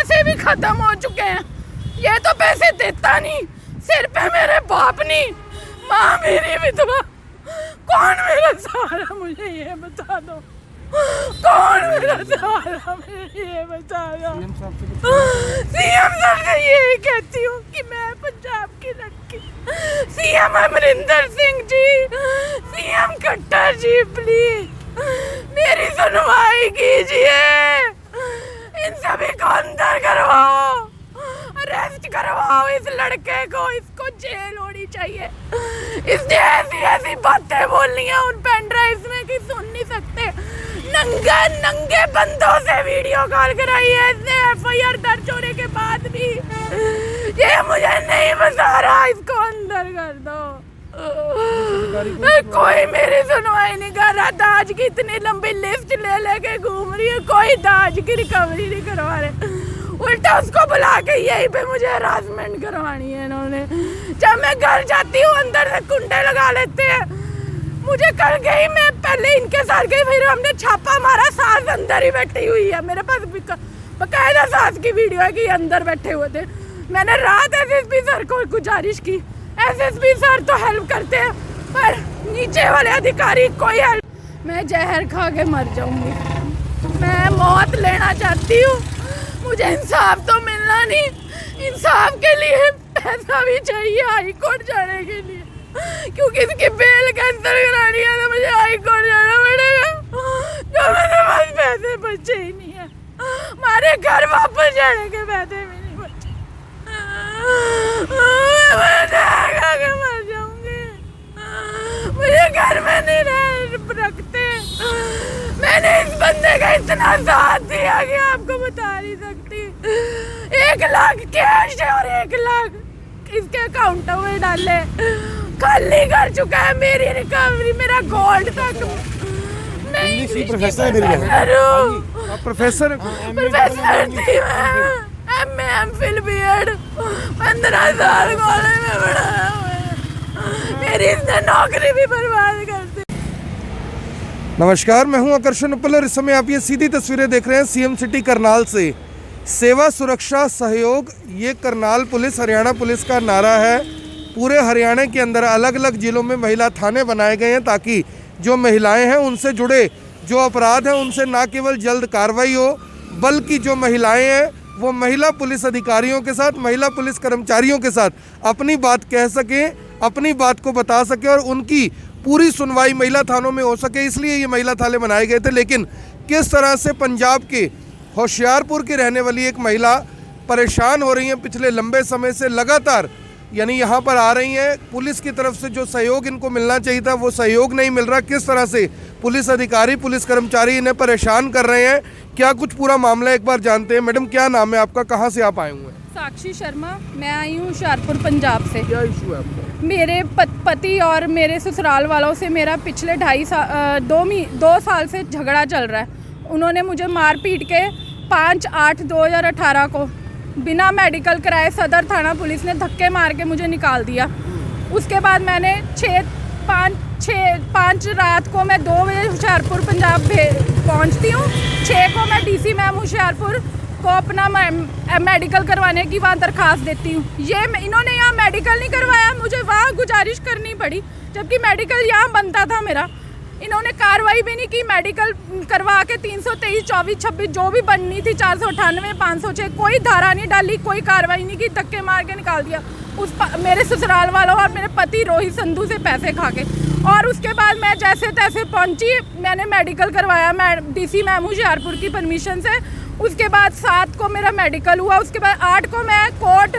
पैसे भी खत्म हो चुके हैं। ये तो पैसे देता नहीं, सिर पे मेरे बाप नहीं, माँ मेरी विधवा। कौन मेरा सहारा, मुझे ये बता दो, कौन मेरा सहारा, मुझे ये बता दो। सीएम सर से यही कहती हूँ कि मैं पंजाब की लड़की, CM Amarinder Singh ji, CM Khattar ji, please मेरी सुनवाई कीजिए। इन सभी को अंदर करवाओ, अरेस्ट करवाओ इस लड़के को, इसको जेल होनी चाहिए। इसने ऐसी ऐसी बातें बोलनी है उन पेन ड्राइव्स में कि सुन नहीं सकते। नंगे बंदों से वीडियो कॉल कराई है इसने एफआईआर दर्ज होने के बाद भी। ये मुझे नहीं बता रहा, इसको अंदर कर दो। कोई मेरी सुनवाई नहीं कर रहा। दाज की इतनी लंबी लिस्ट ले लेके घूम रही है, कोई दाज की रिकवरी नहीं करवा रहे। उल्टा उसको बुला के यहीं पे मुझे हरासमेंट करवानी है इन्होंने। जब मैं घर जाती हूँ अंदर से कुंडे लगा लेते हैं। मुझे कर गई, मैं पहले इनके साथ गई, फिर हमने छापा मारा, सास अंदर ही बैठी हुई है। मेरे पास बकायदा सास की वीडियो है कि अंदर बैठे हुए थे। मैंने रात एसएसपी सर को गुजारिश की, एसएसपी सर तो हेल्प करते हैं पर नीचे वाले अधिकारी कोई हेल्प। मैं जहर खा के मर जाऊंगी, मैं मौत लेना चाहती हूँ। मुझे इंसाफ तो मिलना नहीं, इंसाफ के लिए पैसा भी चाहिए हाई कोर्ट जाने के लिए, क्योंकि इसकी बेल कैंसिल करानी है तो मुझे हाई कोर्ट जाना पड़ेगा। जो मेरे पास पैसे बचे ही नहीं है, हमारे घर वापस जाने के पैसे भी नहीं बचे। मैं खा के मर जाऊंगी, मुझे घर में नहीं रखते। मैंने इस बंदे का इतना साथ दिया कि आपको बता नहीं सकती। 1 लाख कैश है और 1 लाख इसके अकाउंट में डाले, खाली कर चुका है मेरी रिकवरी, मेरा गोल्ड तक। मैं प्रोफेसर थी, मैं एमफिल बीएड 15 साल कॉलेज में पढ़ाया हुआ है। मेरी इसने नौकरी भी बर्बाद कर दी। नमस्कार, मैं हूं आकर्षण उपलर। इस समय आप ये सीधी तस्वीरें देख रहे हैं सीएम सिटी करनाल से। सेवा सुरक्षा सहयोग, ये करनाल पुलिस, हरियाणा पुलिस का नारा है। पूरे हरियाणा के अंदर अलग अलग जिलों में महिला थाने बनाए गए हैं ताकि जो महिलाएं हैं उनसे जुड़े जो अपराध हैं उनसे ना केवल जल्द कार्रवाई हो, बल्कि जो महिलाएं हैं वो महिला पुलिस अधिकारियों के साथ, महिला पुलिस कर्मचारियों के साथ अपनी बात कह सकें, अपनी बात को बता सकें और उनकी पूरी सुनवाई महिला थानों में हो सके। इसलिए ये महिला थाने बनाए गए थे। लेकिन किस तरह से पंजाब के होशियारपुर की रहने वाली एक महिला परेशान हो रही हैं पिछले लंबे समय से, लगातार यानी यहाँ पर आ रही हैं, पुलिस की तरफ से जो सहयोग इनको मिलना चाहिए था वो सहयोग नहीं मिल रहा। किस तरह से पुलिस अधिकारी, पुलिस कर्मचारी इन्हें परेशान कर रहे हैं, क्या कुछ पूरा मामला एक बार जानते हैं। मैडम क्या नाम है आपका, कहाँ से आप आए हुए हैं? साक्षी शर्मा, मैं आई हूँ होशियारपुर पंजाब से। क्या इशू है आपका? मेरे पति और मेरे ससुराल वालों से मेरा पिछले 2 साल से झगड़ा चल रहा है। उन्होंने मुझे मार पीट के 5/8/2018 को बिना मेडिकल कराए सदर थाना पुलिस ने धक्के मार के मुझे निकाल दिया। उसके बाद मैंने 5 रात को मैं 2 बजे होशियारपुर पंजाब पहुंचती हूँ। 6 को मैं डीसी मैम होशियारपुर को अपना मेडिकल करवाने की वहाँ दरखास्त देती हूँ। इन्होंने यहाँ मेडिकल नहीं करवाया, मुझे वहाँ गुजारिश करनी पड़ी, जबकि मेडिकल यहाँ बनता था मेरा। इन्होंने कार्रवाई भी नहीं की, मेडिकल करवा के 323, 24, 26 जो भी बननी थी, 498, 506 कोई धारा नहीं डाली, कोई कार्रवाई नहीं की, धक्के मार के निकाल दिया मेरे ससुराल वालों और मेरे पति रोहित संधू से पैसे खा के। और उसके बाद मैं जैसे तैसे पहुंची, मैंने मेडिकल करवाया डीसी मैम होशियारपुर की परमिशन से। उसके बाद 7 को मेरा मेडिकल हुआ। उसके बाद 8 को मैं कोर्ट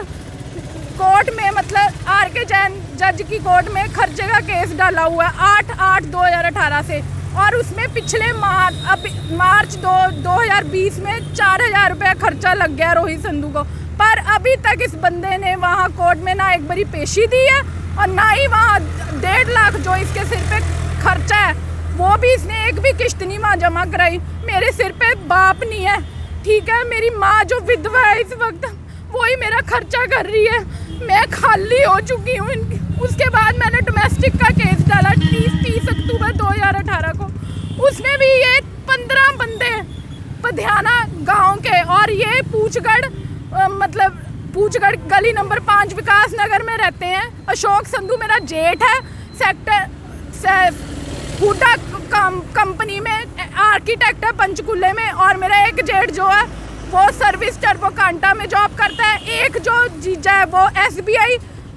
में मतलब आर.के. जैन जज की कोर्ट में खर्चे का केस डाला हुआ है 8/8/2018 से। और उसमें पिछले मार्च 2020 में 4000 रुपये खर्चा लग गया रोहित संधू को। पर अभी तक इस बंदे ने वहाँ कोर्ट में ना एक बारी पेशी दी है और ना ही वहाँ 1.5 लाख जो इसके सिर पे खर्चा है वो भी इसने एक भी किश्त नहीं वहाँ जमा कराई। मेरे सिर पे बाप नहीं है, ठीक है, मेरी माँ जो विधवा है इस वक्त वही मेरा खर्चा कर रही है। मैं खाली हो चुकी हूँ। उसके बाद मैंने डोमेस्टिक का केस डाला 30 अक्टूबर 2018 को। उसमें भी ये 15 बंदे पधियाना गांव के, और ये पूछगढ़ मतलब पूछगढ़ गली नंबर 5 विकास नगर में रहते हैं। अशोक संधू मेरा जेठ है, सेक्टर हुडा कंपनी में आर्किटेक्ट है पंचकुले में, और मेरा एक जेठ जो है वो सर्विस टर्बो कांटा में जॉब करता है। एक जो जीजा है वो SBI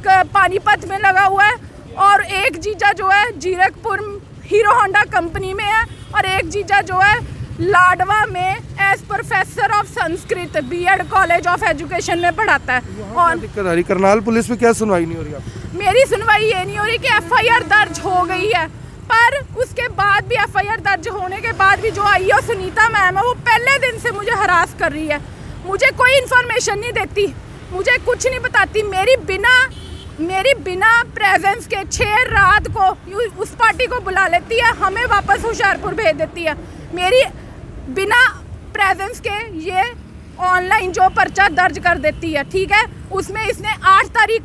पानीपत में लगा हुआ है, और एक जीजा जो है जीरकपुर हीरो होंडा कंपनी में है, और एक जीजा जो है लाडवा में as professor of Sanskrit B.Ed college of education में पढ़ाता है। और दिक्कत आ रही, करनाल पुलिस में क्या सुनवाई नहीं हो रही आपकी? मेरी सुनवाई ये नहीं हो रही कि FIR दर्ज हो गई है, पर उसके बाद भी FIR दर्ज होने के बाद भी जो IO सुनीता मैम है वो पहले दिन से मुझे हरास कर रही है। मुझे कोई इन्फॉर्मेशन नहीं देती, मुझे कुछ नहीं बताती। मेरी बिना प्रेजेंस के 6 रात को उस पार्टी को बुला लेती है, हमें वापस होशियारपुर भेज देती है। मेरी बिना प्रेजेंस के ये ऑनलाइन जो पर्चा दर्ज कर देती है, ठीक है। उसमें इसने 8 तारीख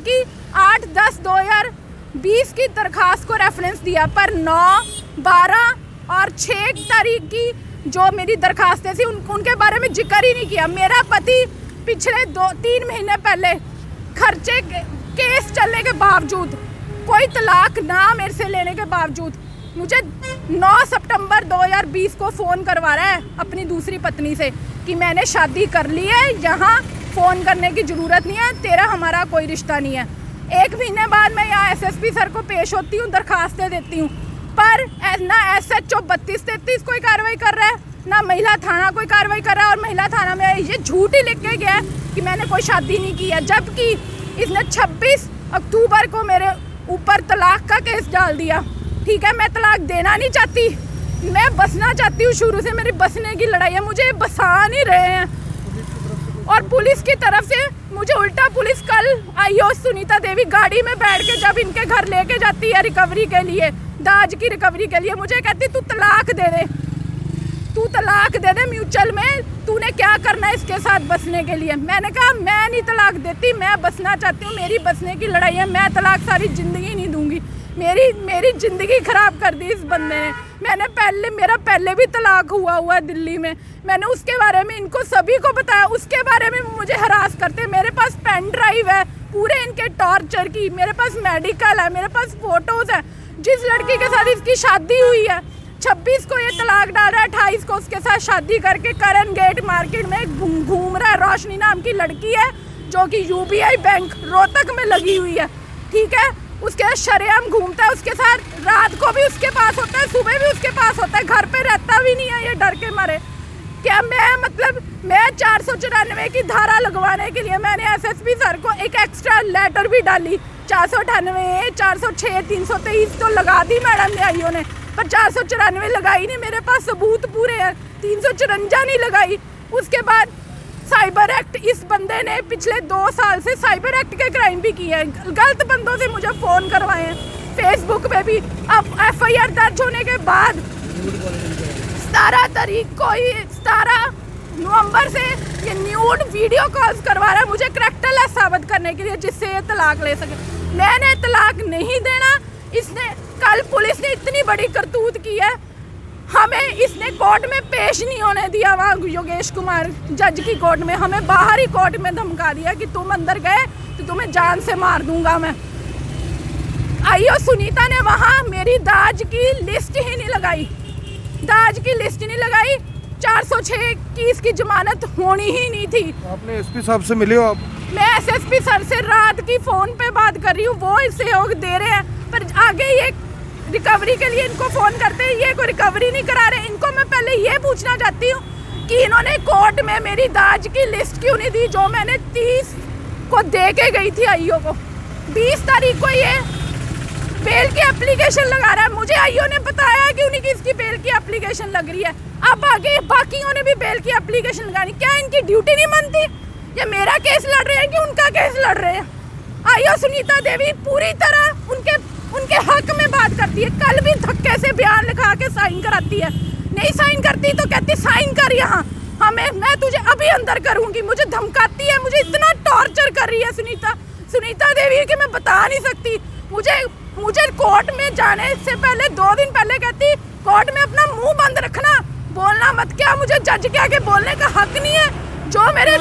की 8/10/2020 की दरखास्त को रेफरेंस दिया, पर 9, 12 और 6 तारीख की जो मेरी दरखास्तें थी उनके बारे में जिक्र ही नहीं किया। मेरा पति पिछले 2-3 महीने पहले खर्चे केस चलने के बावजूद, कोई तलाक ना मेरे से लेने के बावजूद, मुझे 9 सितंबर 2020 को फ़ोन करवा रहा है अपनी दूसरी पत्नी से कि मैंने शादी कर ली है, यहाँ फ़ोन करने की ज़रूरत नहीं है, तेरा हमारा कोई रिश्ता नहीं है। 1 महीने बाद मैं यहाँ SSP सर को पेश होती हूँ, दरखास्तें देती हूँ, पर ना SHO 32-33 कोई कार्रवाई कर रहा है, ना महिला थाना कोई कार्रवाई कर रहा है, और महिला थाना में ये झूठ ही लिख के गया है कि मैंने कोई शादी नहीं की है, जबकि इसने 26 अक्टूबर को मेरे ऊपर तलाक का केस डाल दिया। ठीक है, मैं तलाक देना नहीं चाहती, मैं बसना चाहती हूँ। शुरू से मेरी बसने की लड़ाई है, मुझे बसा नहीं रहे हैं। और पुलिस की तरफ से मुझे उल्टा पुलिस कल IO सुनीता देवी गाड़ी में बैठ के जब इनके घर लेके जाती है रिकवरी के लिए, दाज की रिकवरी के लिए, मुझे कहती तू तलाक दे दे, तू तलाक दे दे म्यूचुअल में, तूने क्या करना है इसके साथ बसने के लिए। मैंने कहा मैं नहीं तलाक देती, मैं बसना चाहती हूँ, मेरी बसने की लड़ाई है, मैं तलाक सारी ज़िंदगी नहीं दूंगी। मेरी ज़िंदगी ख़राब कर दी इस बंदे ने। मेरा पहले भी तलाक हुआ है दिल्ली में, मैंने उसके बारे में इनको सभी को बताया, उसके बारे में मुझे हरास करते। मेरे पास पेन ड्राइव है पूरे इनके टॉर्चर की, मेरे पास मेडिकल है, मेरे पास फ़ोटोज़ है। जिस लड़की के साथ इसकी शादी हुई है 26 को ये तलाक डाल रहा है, 28 को उसके साथ शादी करके करन गेट मार्केट में घूम रहा है। रोशनी नाम की लड़की है जो कि UBI बैंक रोहतक में लगी हुई है, ठीक है। उसके साथ शरेआम घूमता है, उसके साथ रात को भी उसके पास होता है, सुबह भी उसके पास होता है, घर पे रहता भी नहीं है ये डर के मारे। क्या मैं 494 की धारा लगवाने के लिए मैंने SSP सर को एक एक्स्ट्रा लेटर भी डाली। 498, 406, 323 तो लगा दी मैडम ने IO ने, पर 494 लगाई नहीं। मेरे पास सबूत पूरे हैं, 354 नहीं लगाई। उसके बाद साइबर एक्ट, इस बंदे ने पिछले 2 साल से साइबर एक्ट के क्राइम भी किए हैं, गलत बंदों से मुझे फ़ोन करवाए हैं, फेसबुक पे भी। अब FIR दर्ज होने के बाद 17 नवंबर से ये न्यूड वीडियो कॉल्स करवा रहा है मुझे करैक्टरलेस साबित करने के लिए, जिससे ये तलाक ले सके। मैंने तलाक नहीं देना। इसने कल पुलिस ने इतनी बड़ी करतूत की है, हमें इसने कोर्ट में पेश नहीं होने दिया। वहाँ योगेश कुमार जज की कोर्ट में हमें बाहर ही कोर्ट में धमका दिया कि तुम अंदर गए तो तुम्हें जान से मार दूंगा मैं। IO सुनीता ने वहाँ मेरी दाज की लिस्ट ही नहीं लगाई, दाज की लिस्ट नहीं लगाई। 406 की इसकी जमानत होनी ही नहीं थी। आपने SP साहब से मिले हो आप? मैं SSP सर से रात की फ़ोन पे बात कर रही हूँ, वो सहयोग दे रहे हैं, पर आगे ये रिकवरी के लिए इनको फ़ोन करते हैं, ये कोई रिकवरी नहीं करा रहे। इनको मैं पहले ये पूछना चाहती हूँ कि इन्होंने कोर्ट में मेरी दाज की लिस्ट क्यों नहीं दी, जो मैंने 30 को दे के गई थी IO को। 20 तारीख को ये बेल की एप्लीकेशन लगा रहा है, मुझे IO ने बताया कि उन्हीं की इसकी बेल की एप्लीकेशन लग रही है। अब आगे बाकियों ने भी बेल की एप्लीकेशन लगानी, क्या इनकी ड्यूटी नहीं बनती? ये मेरा केस लड़ रहे हैं कि उनका केस लड़ रहे हैं? IO सुनीता देवी पूरी तरह उनके हक में बात करती है। कल भी धक्के से बयान लिखा के साइन कराती है, नहीं साइन करती तो कहती साइन कर यहाँ, मैं तुझे अभी अंदर करूँगी। मुझे धमकाती है, मुझे इतना टॉर्चर कर रही है सुनीता देवी कि मैं बता नहीं सकती। मुझे कोर्ट में जाने से पहले 2 दिन पहले कहती कोर्ट में अपना मुंह बंद रखना, बोलना मत, क्या मुझे जज के आगे बोलने का हक नहीं है? जो मेरे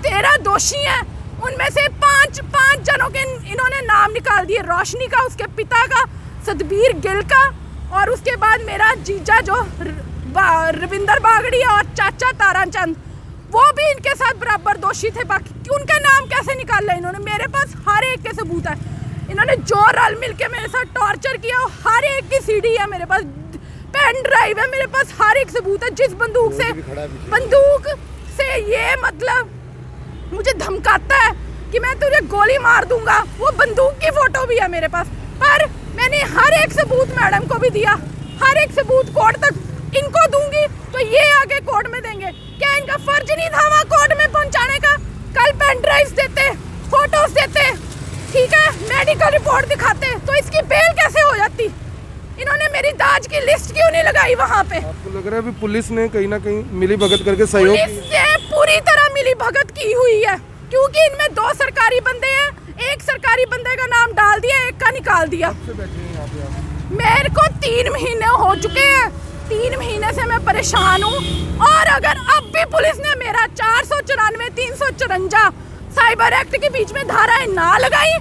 13 दोषी हैं उनमें से पांच जनों के इन्होंने नाम निकाल दिए, रोशनी का, उसके पिता का, सतबीर गिल का, और उसके बाद मेरा जीजा जो रविंदर बागड़िया और चाचा ताराचंद, वो भी इनके साथ बराबर दोषी थे। बाकी उनका नाम कैसे निकाल लिया इन्होंने? मेरे पास हर एक के सबूत है। इन्होंने जो रल मिल के मेरे साथ टॉर्चर किया, हर एक की सीडी है मेरे पास, पेन ड्राइव है मेरे पास, हर एक सबूत है। जिस बंदूक से ये मतलब मुझे धमकाता है कि मैं तुझे गोली मार दूंगा, वो बंदूक की फोटो भी है मेरे पास। पर मैंने हर एक सबूत मैडम को भी दिया, हर एक सबूत कोर्ट तक इनको दूंगी तो ये आगे कोर्ट में देंगे। क्या इनका फर्ज नहीं था वहाँ कोर्ट में पहुँचाने का? कल पेन ड्राइव्स देते, फोटोज देते, ठीक है, मेडिकल रिपोर्ट दिखाते, तो इसकी बेल कैसे हो जाती? इन्होंने मेरी दाज की लिस्ट क्यों नहीं लगाई वहाँ पे? आपको लग रहा है अभी पुलिस ने कहीं ना कहीं मिली भगत करके सहयोग पुलिस से पूरी तरह मिली भगत की हुई है, क्योंकि इनमें 2 सरकारी बंदे हैं, एक सरकारी बंदे का नाम डाल दिया, एक का निकाल दिया। मेरे को 3 महीने हो चुके हैं, 3 महीने से मैं परेशान हूँ। और अगर अब भी पुलिस ने मेरा 494, 354 साइबर एक्ट के बीच में धाराएं ना लगाई,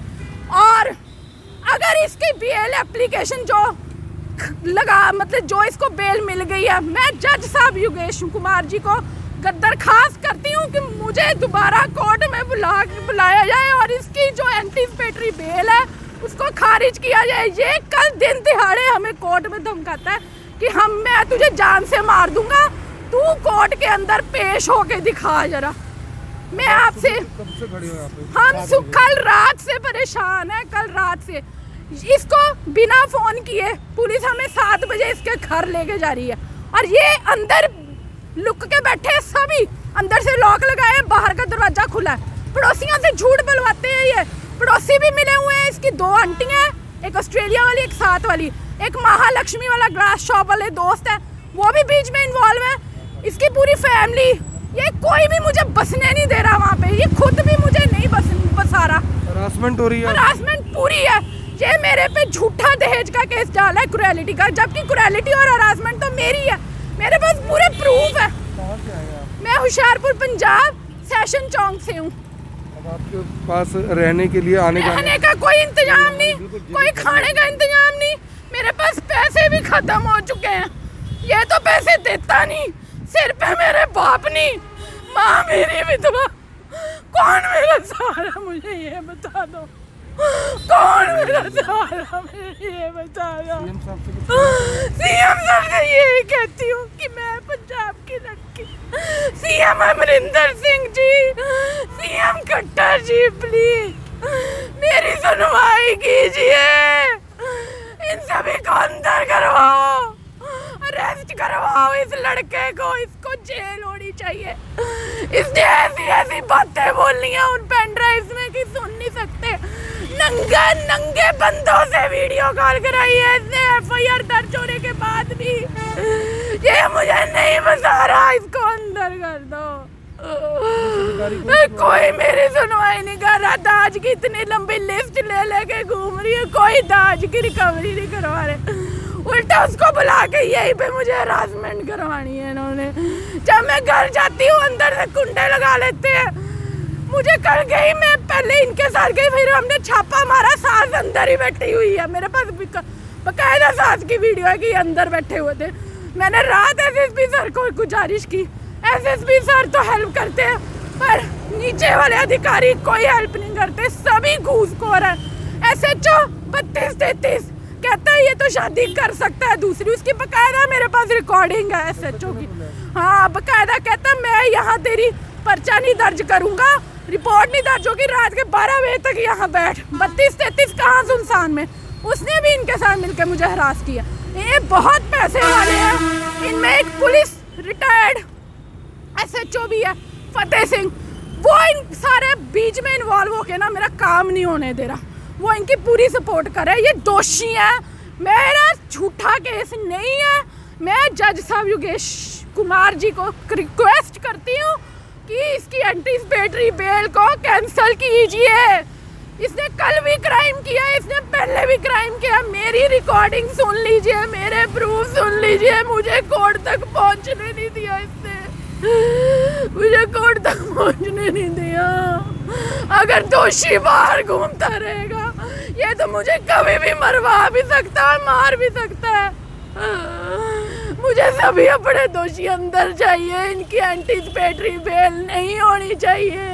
और अगर इसकी बेल एप्लीकेशन जो लगा, मतलब जो इसको बेल मिल गई है, मैं जज साहब योगेश कुमार जी को दरखास्त करती हूँ कि मुझे दोबारा कोर्ट में बुलाया जाए और इसकी जो एंटीसिपेटरी बेल है उसको खारिज किया जाए। ये कल दिन दिहाड़े हमें कोर्ट में धमकाता है कि मैं तुझे जान से मार दूंगा, तू कोर्ट के अंदर पेश होके दिखा जरा। मैं आपसे हम कल रात से परेशान है, कल रात से इसको बिना फोन किए पुलिस हमें 7 बजे इसके घर लेके जा रही है, और ये अंदर लुक के बैठे, सभी अंदर से लॉक लगाए, बाहर का दरवाजा खुला है। पड़ोसियों से झूठ बुलवाते हैं ये। पड़ोसी भी मिले हुए हैं, इसकी 2 आंटियां हैं, एक ऑस्ट्रेलिया वाली, एक साथ वाली, एक महालक्ष्मी वाला ग्लास शॉप वाले दोस्त है, वो भी बीच में इन्वॉल्व है, इसकी पूरी फैमिली। ये कोई भी मुझे बसने नहीं दे रहा वहाँ पे, ये खुद भी मुझे नहीं बसा रहा। हरासमेंट हो रही है, हरासमेंट पूरी है। ये मेरे पे झूठा दहेज का केस डाला है, क्रुएलिटी का, जबकि क्रुएलिटी और हरासमेंट तो मेरी है, मेरे पास पूरे प्रूफ है। मैं होशियारपुर पंजाब सेशन चौक से हूँ। अब आपके पास रहने के लिए आने का कोई इंतजाम नहीं, कोई खाने का इंतजाम नहीं, मेरे पास पैसे भी खत्म हो चुके हैं। ये तो पैसे देता नहीं, सिर पे मेरे बाप नहीं, माँ मेरी विधवा, कौन मेरा सहारा? मुझे ये बता दो, कौन मेरा सहारा? मुझे ये बता दो। सीएम साहब से यही कहती हूँ कि मैं पंजाब की लड़की, CM Amarinder Singh ji, CM Khattar ji, please मेरी सुनवाई कीजिए, इन सभी को अंदर करवाओ, अरेस्ट करवाओ इस लड़के को, इसको जेल होनी चाहिए। इसने ऐसी बातें बोलनी है उन पेन ड्राइव्स में कि सुन नहीं सकते। नंगे बंदों से वीडियो कॉल कराई है इसने, एफआईआर दर्ज होने के बाद भी। ये मुझे नहीं बता रहा, इसको अंदर कर दो। कोई मेरी सुनवाई नहीं कर रहा, दाज की इतनी लंबी लिस्ट ले लेके घूम रही है, कोई दाज की रिकवरी नहीं करवा रहे, उल्टा उसको बुला के यहीं पे मुझे हरासमेंट करवानी है इन्होंने। जब मैं घर जाती हूँ अंदर से कुंडे लगा लेते हैं, मुझे कल गई, मैं पहले इनके साथ गई, फिर हमने छापा मारा, सास अंदर ही बैठी हुई है, मेरे पास बकायदा सास की वीडियो है कि अंदर बैठे हुए थे। मैंने रात एसएसपी सर को गुजारिश की, एसएसपी सर तो हेल्प करते हैं पर नीचे वाले अधिकारी कोई हेल्प नहीं करते, सभी घूसखोर है। एसएचओ 32-33 कहता है ये तो शादी कर सकता है दूसरी, उसकी बकायदा मेरे पास रिकॉर्डिंग है एसएचओ की। हाँ, बकायदा कहता मैं यहाँ तेरी पर्चा नहीं दर्ज करूँगा, रिपोर्ट नहीं दर्ज होगी, रात के 12 बजे तक यहाँ बैठ। 32-33 कहाँ सुनसान में, उसने भी इनके साथ मिलकर मुझे हरास किया। ये बहुत पैसे वाले हैं, इनमें एक पुलिस रिटायर्ड एसएचओ भी है फतेह सिंह, वो इन सारे बीच में इन्वॉल्व होके ना मेरा काम नहीं होने दे रहा, वो इनकी पूरी सपोर्ट कर रहा है। ये दोषी है, मेरा झूठा केस नहीं है। मैं जज साहब योगेश कुमार जी को रिक्वेस्ट करती हूँ कि इसकी एंटीसिपेटरी बेल को कैंसिल कीजिए, इसने कल भी क्राइम किया, इसने पहले भी क्राइम किया। मेरी रिकॉर्डिंग सुन लीजिए, मेरे प्रूफ सुन लीजिए। मुझे कोर्ट तक पहुंचने नहीं दिया इसने, मुझे कोर्ट तक पहुंचने नहीं दिया। अगर दोषी बाहर घूमता रहेगा ये तो मुझे कभी भी मरवा भी सकता है, मार भी सकता है। मुझे सभी अपने दोषी अंदर चाहिए, इनकी एंटीसिपेटरी बेल नहीं होनी चाहिए।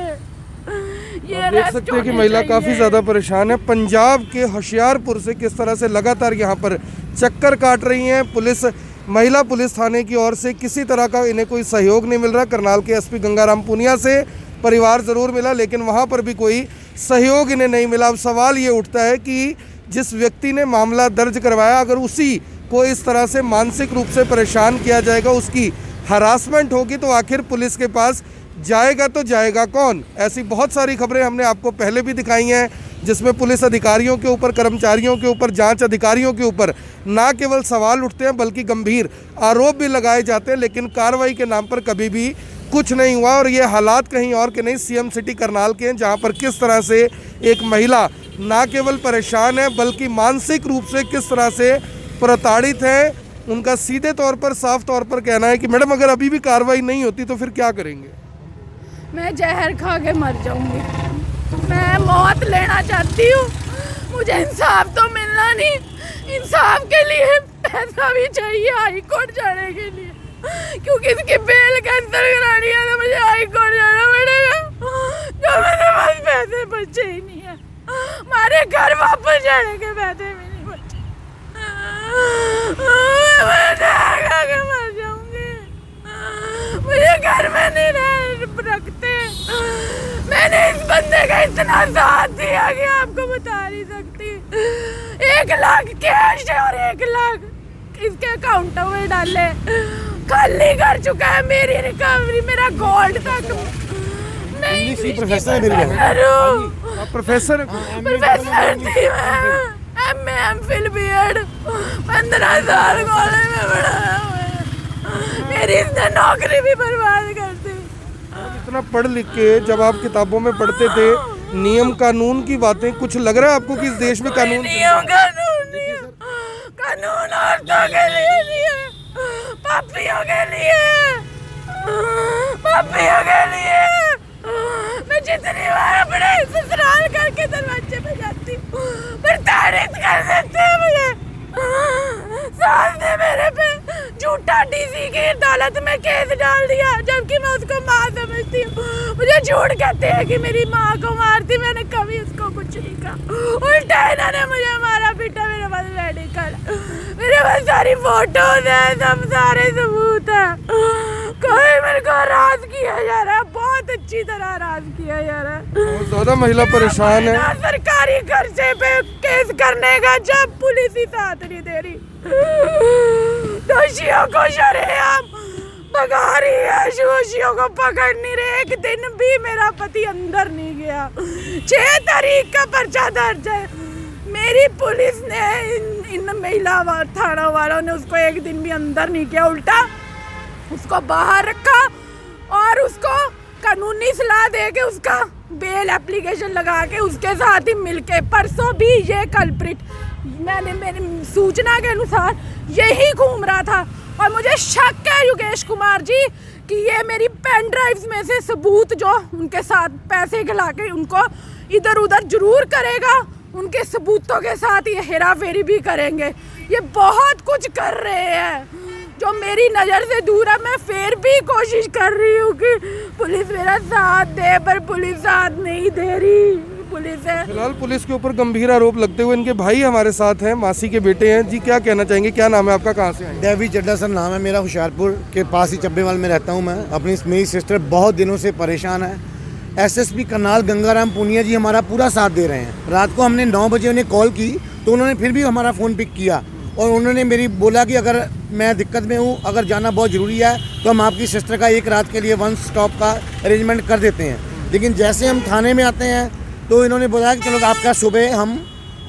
ये देख सकते हैं कि महिला काफ़ी ज़्यादा परेशान है। पंजाब के होशियारपुर से किस तरह से लगातार यहाँ पर चक्कर काट रही हैं पुलिस, महिला पुलिस थाने की ओर से किसी तरह का इन्हें कोई सहयोग नहीं मिल रहा। करनाल के एसपी गंगाराम पुनिया से परिवार ज़रूर मिला लेकिन वहाँ पर भी कोई सहयोग इन्हें नहीं मिला। अब सवाल ये उठता है कि जिस व्यक्ति ने मामला दर्ज करवाया, अगर उसी को इस तरह से मानसिक रूप से परेशान किया जाएगा, उसकी हरासमेंट होगी, तो आखिर पुलिस के पास जाएगा तो जाएगा कौन। ऐसी बहुत सारी खबरें हमने आपको पहले भी दिखाई हैं जिसमें पुलिस अधिकारियों के ऊपर, कर्मचारियों के ऊपर, जांच अधिकारियों के ऊपर ना केवल सवाल उठते हैं बल्कि गंभीर आरोप भी लगाए जाते हैं, लेकिन कार्रवाई के नाम पर कभी भी कुछ नहीं हुआ। और ये हालात कहीं और के नहीं, सीएम सिटी करनाल के हैं, जहाँ पर किस तरह से एक महिला ना केवल परेशान है बल्कि मानसिक रूप से किस तरह से प्रताड़ित है। उनका सीधे तौर पर, साफ तौर पर कहना है कि मैडम अगर अभी भी कार्रवाई नहीं होती तो फिर क्या करेंगे? मैं जहर खा के मर जाऊंगी, मैं मौत लेना चाहती हूँ। मुझे इंसाफ तो मिलना नहीं, इंसाफ के लिए पैसा भी चाहिए हाई कोर्ट जाने के लिए, क्योंकि इसकी बेल कैंसिल करानी है तो मुझे हाई कोर्ट जाना पड़ेगा, जो मेरे पास पैसे बचे ही नहीं है। हमारे घर वापस जाने के पैसे भी नहीं बचे, मैं जहर खा के मर जाऊंगी। मुझे घर में नहीं रखते। मैंने इस बंदे का इतना साथ दिया कि आपको बता नहीं सकती। 1 लाख कैश है और 1 लाख इसके अकाउंट में डाले, खाली कर चुका है मेरी रिकवरी, मेरा गोल्ड तक। नहीं प्रोफेसर प्रोफेसर थी मैं, MA MPhil BEd 15 साल कॉलेज में पढ़ाया हुआ है। मेरी इसने नौकरी भी बर्बाद कर दी। इतना पढ़ लिख के जब आप किताबों में पढ़ते थे नियम कानून की बातें, कुछ लग रहा है आपको कि इस देश में कानून नियम कानून नहीं है। कानून औरतों के लिए नहीं है, पापियों के लिए, पापियों के लिए। मैं जितनी बार अपने ससुराल करके दरवाजे पे जाती हूँ पर तारीफ कर देते हैं मुझे। सास ने मेरे पे झूठा डीसी की अदालत में केस डाल दिया जबकि मैं उसको माँ समझती हूँ। मुझे झूठ कहते हैं कि मेरी माँ को मारती, मैंने कभी उसको कुछ नहीं कहा। उल्टा इन्होंने मुझे मारा पीटा। मेरे पास मेडिकल, मेरे पास सारी फोटोज है, सब सारे सबूत है। कोई मेरे को हरास किया जा रहा है, बहुत अच्छी तरह हरास किया जा रहा है। बहुत ज्यादा महिला परेशान है। सरकारी खर्चे पे केस करने का जब पुलिस ही साथ नहीं दे रही, दोषियों को शरेआम भगा रही है, दोषियों को पकड़ नहीं रहे। एक दिन भी मेरा पति अंदर नहीं गया। 6 तारीख का पर्चा दर्ज है। मेरी पुलिस ने इन महिला थाना वालों ने उसको एक दिन भी अंदर नहीं किया, उल्टा उसको बाहर रखा और उसको कानूनी सलाह दे के उसका बेल एप्लीकेशन लगा के उसके साथ ही मिलके परसों भी ये कल्प्रिट मैंने मेरी सूचना के अनुसार यही घूम रहा था। और मुझे शक है योगेश कुमार जी कि ये मेरी पेन ड्राइव्स में से सबूत जो उनके साथ पैसे खिला के उनको इधर उधर जरूर करेगा, उनके सबूतों के साथ ये हेरा फेरी भी करेंगे। ये बहुत कुछ कर रहे हैं जो मेरी नज़र से दूर है। मैं फिर भी कोशिश कर रही हूँ कि पुलिस मेरा साथ दे, पर पुलिस साथ नहीं दे रही। पुलिस है फिलहाल पुलिस के ऊपर गंभीर आरोप लगते हुए इनके भाई हमारे साथ हैं, मासी के बेटे हैं। जी क्या कहना चाहेंगे, क्या नाम है आपका, कहाँ से आए? डेवी चड्डा सर नाम है मेरा, होशियारपुर के पास ही चब्बेवाल में रहता हूँ मैं। मेरी सिस्टर बहुत दिनों से परेशान है। एसएसपी करनाल गंगाराम पुनिया जी हमारा पूरा साथ दे रहे हैं। रात को हमने 9 बजे उन्हें कॉल की तो उन्होंने फिर भी हमारा फ़ोन पिक किया और उन्होंने मेरी बोला कि अगर मैं दिक्कत में हूँ, अगर जाना बहुत ज़रूरी है तो हम आपकी सिस्टर का एक रात के लिए 1 स्टॉप का अरेंजमेंट कर देते हैं। लेकिन जैसे हम थाने में आते हैं तो इन्होंने बोला कि चलो आपका सुबह हम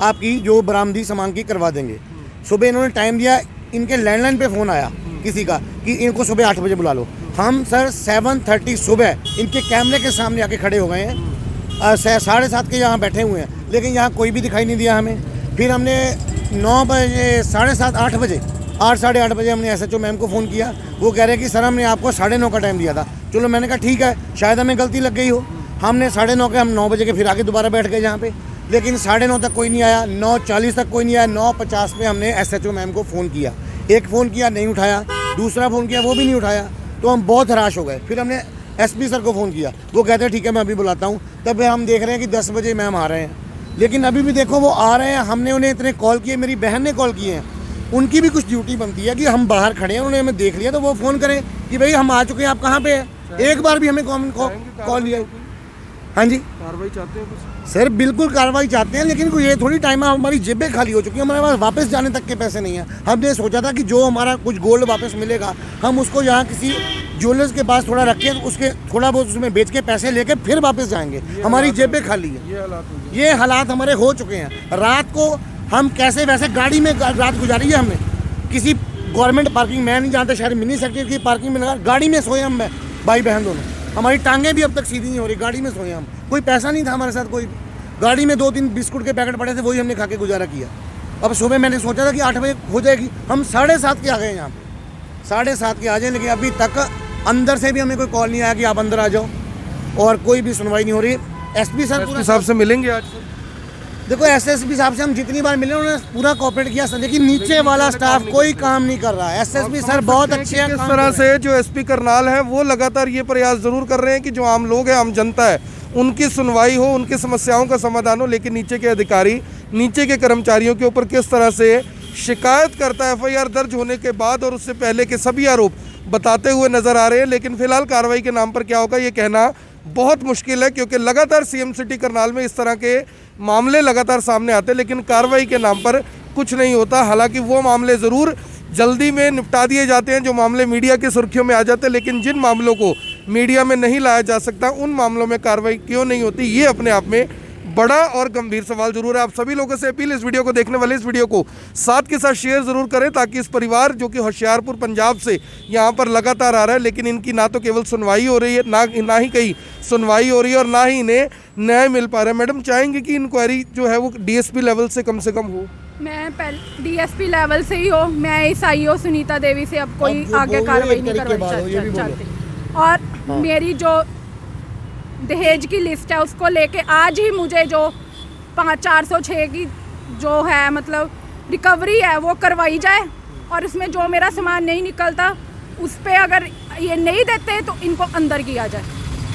आपकी जो बरामदी सामान की करवा देंगे। सुबह इन्होंने टाइम दिया, इनके लैंडलाइन पे फ़ोन आया किसी का कि इनको सुबह 8 बजे बुला लो। हम सर 7:30 सुबह इनके कैमरे के सामने आके खड़े हो गए हैं, 7:30 के यहाँ बैठे हुए हैं, लेकिन यहाँ कोई भी दिखाई नहीं दिया हमें। फिर हमने 9 बजे 7:30 8 बजे 8 साढ़े 8 बजे हमने SHO मैम को फ़ोन किया। वो कह रहे हैं कि सर हमने आपको 9:30 का टाइम दिया था। चलो मैंने कहा ठीक है, शायद हमें गलती लग गई हो। हमने 9:30 के हम 9 बजे के फिर आके दोबारा बैठ गए यहाँ पे, लेकिन 9:30 तक कोई नहीं आया। 9:40 तक कोई नहीं आया। 9:50 पे हमने SHO मैम को फ़ोन किया। एक फ़ोन किया, नहीं उठाया। दूसरा फ़ोन किया, वो भी नहीं उठाया। तो हम बहुत हराश हो गए। फिर हमने SP सर को फ़ोन किया। वो कहते हैं ठीक है मैं अभी बुलाता हूँ। तब हम देख रहे हैं कि 10 बजे मैम आ रहे हैं, लेकिन अभी भी देखो वो आ रहे हैं। हमने उन्हें इतने कॉल किए, मेरी बहन ने कॉल किए हैं। उनकी भी कुछ ड्यूटी बनती है कि हम बाहर खड़े हैं, उन्होंने हमें देख लिया तो वो फ़ोन करें कि भाई हम आ चुके हैं, आप कहाँ पे हैं। एक बार भी हमें कॉल लिया। हाँ जी, कार्रवाई चाहते हैं कुछ? सर बिल्कुल कार्रवाई चाहते हैं, लेकिन कोई ये थोड़ी टाइम है, हमारी जेबें खाली हो चुकी हैं, हमारे पास वापस जाने तक के पैसे नहीं हैं। हमने सोचा था कि जो हमारा कुछ गोल्ड वापस मिलेगा हम उसको यहाँ किसी ज्वेलर्स के पास थोड़ा रख के उसके थोड़ा बहुत उसमें बेच के पैसे लेके फिर वापस जाएंगे। हमारी जेबें खाली है। ये हालात हमारे हो चुके हैं। रात को हम कैसे वैसे गाड़ी में रात गुजारी है हमने, किसी गवर्नमेंट पार्किंग, मैं नहीं जानता, शायद मिनी सेक्रेटरी की पार्किंग में लगा, गाड़ी में सोए हम भाई बहन दोनों। हमारी टांगें भी अब तक सीधी नहीं हो रही, गाड़ी में सोए हम। कोई पैसा नहीं था हमारे साथ, कोई गाड़ी में 2-3 बिस्कुट के पैकेट पड़े थे, वही हमने खा के गुजारा किया। अब सुबह मैंने सोचा था कि 8 बजे हो जाएगी, हम 7:30 के आ गए यहाँ पे। 7:30 के आ जाए, लेकिन अभी तक अंदर से भी हमें कोई कॉल नहीं आया कि आप अंदर आ जाओ, और कोई भी सुनवाई नहीं हो रही। SP सर साहब से मिलेंगे आज? देखो SSP साहब से हम जितनी बार मिले उन्होंने पूरा कोऑपरेट किया सर, लेकिन नीचे वाला स्टाफ कोई काम नहीं कर रहा है। SSP सर बहुत अच्छे हैं। इस तरह से जो SP करनाल है वो लगातार ये प्रयास जरूर कर रहे हैं कि जो आम लोग हैं, आम जनता है, उनकी सुनवाई हो, उनकी समस्याओं का समाधान हो, लेकिन नीचे के अधिकारी, नीचे के कर्मचारियों के ऊपर किस तरह से शिकायत करता है FIR दर्ज होने के बाद और उससे पहले के सभी आरोप बताते हुए नजर आ रहे हैं। लेकिन फिलहाल कार्रवाई के नाम पर क्या होगा ये कहना बहुत मुश्किल है, क्योंकि लगातार CM सिटी करनाल में इस तरह के मामले लगातार सामने आते हैं, लेकिन कार्रवाई के नाम पर कुछ नहीं होता। हालांकि वो मामले ज़रूर जल्दी में निपटा दिए जाते हैं जो मामले मीडिया की सुर्खियों में आ जाते हैं, लेकिन जिन मामलों को मीडिया में नहीं लाया जा सकता उन मामलों में कार्रवाई क्यों नहीं होती, ये अपने आप में बड़ा और गंभीर सवाल जरूर है। आप सभी लोगों से अपील, इस वीडियो को देखने वाले इस वीडियो को साथ के साथ शेयर जरूर करें, ताकि इस परिवार जो कि होशियारपुर पंजाब से यहाँ पर लगातार आ रहा है, लेकिन इनकी ना तो केवल सुनवाई हो रही है, ना ही कहीं सुनवाई हो रही है और ना ही इन्हें न्याय मिल पा रहा है। मैडम चाहेंगे कि इंक्वायरी जो है वो DSP लेवल से कम हो? मैं पहले DSP लेवल से ही हो। मैं इस IO सुनीता देवी से अब कोई आगे कार्रवाई नहीं करवानी चाहती। और मेरी जो दहेज की लिस्ट है उसको लेके आज ही मुझे जो 406 की जो है मतलब रिकवरी है वो करवाई जाए, और उसमें जो मेरा सामान नहीं निकलता उस पर अगर ये नहीं देते तो इनको अंदर किया जाए।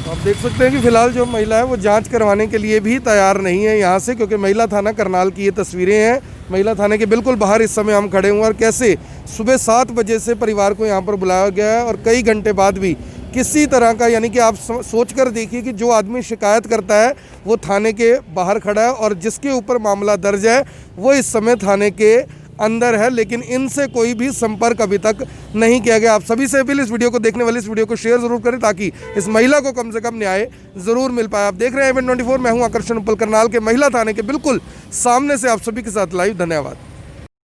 आप देख सकते हैं कि फिलहाल जो महिला है वो जांच करवाने के लिए भी तैयार नहीं है यहाँ से, क्योंकि महिला थाना करनाल की ये तस्वीरें हैं। महिला थाने के बिल्कुल बाहर इस समय हम खड़े हुए हैं, और कैसे सुबह 7 बजे से परिवार को यहाँ पर बुलाया गया है और कई घंटे बाद भी किसी तरह का, यानी कि आप सोच कर देखिए कि जो आदमी शिकायत करता है वो थाने के बाहर खड़ा है और जिसके ऊपर मामला दर्ज है वो इस समय थाने के अंदर है, लेकिन इनसे कोई भी संपर्क अभी तक नहीं किया गया। आप सभी से अपील, इस वीडियो को देखने वाले इस वीडियो को शेयर जरूर करें, ताकि इस महिला को कम से कम न्याय जरूर मिल पाए। आप देख रहे हैं Event 24, मैं हूं आकर्षण उपल, करनाल के महिला थाने के बिल्कुल सामने से आप सभी के साथ लाइव। धन्यवाद।